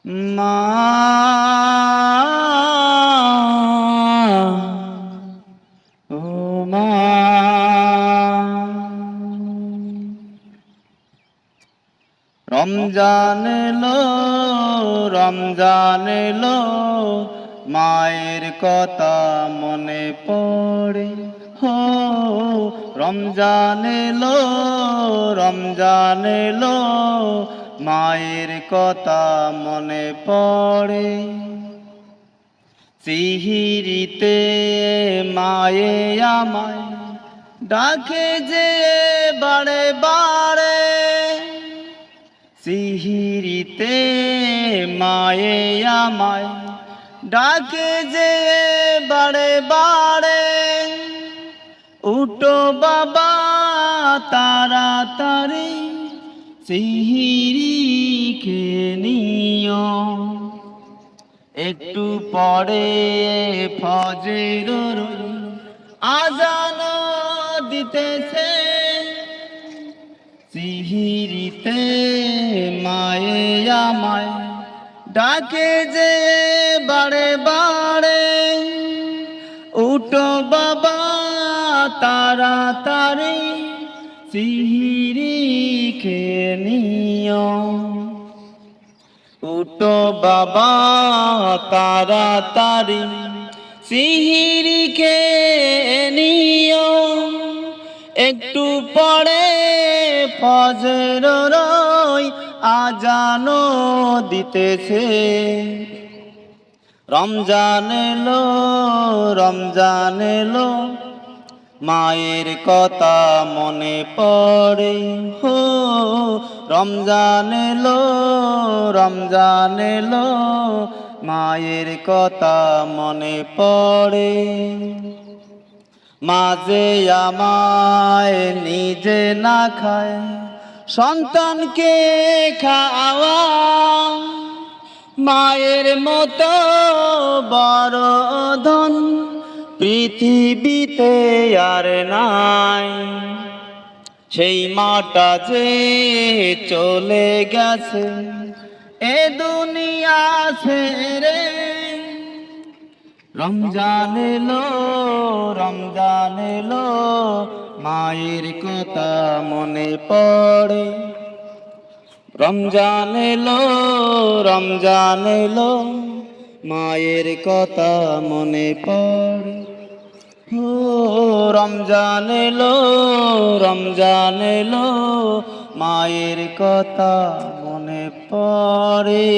মা ও মা রমজান এলো রমজান এলো মায়ের কথা মনে পড়ে হো রমজান এলো রমজান এলো মায়ের কথা মনে পড়ে সিহিরিতে মায়ে আমায় ডাকে যে বারে বারে সিহিরিতে মায়ে আমায় ডাকে যে বারে বারে উঠো বাবা তাড়াতাড়ি সিহিরি খেয়ে নিও একটু পরে ফজর আজান দিতেছে সিহিরিতে মায়ে আমায় ডাকে যে বারে বারে উঠো বাবা তাড়াতাড়ি সিহিরি খেয়ে নিও উঠো বাবা তাড়াতাড়ি সিহিরি খেয়ে নিও একটু পরে ফজর আজান দিতেছে রমজান এলো রমজান এলো মায়ের কথা মনে পড়ে হো রমজান এলো রমজান এলো মায়ের কথা মনে পড়ে মাঝে আমায় নিজে না খায় সন্তানকে খাওয়া মায়ের মতো বড় ধন পৃথিবীতে আর নাই সেই মাটা যে চলে গেছে এ দুনিয়া ছেড়ে রমজান এলো রমজান এলো মায়ের কথা মনে পড়ে রমজান এলো রমজান এলো মায়ের কথা মনে পড়ে ও রমজান এলো রমজান এলো মায়ের কথা মনে পড়ে।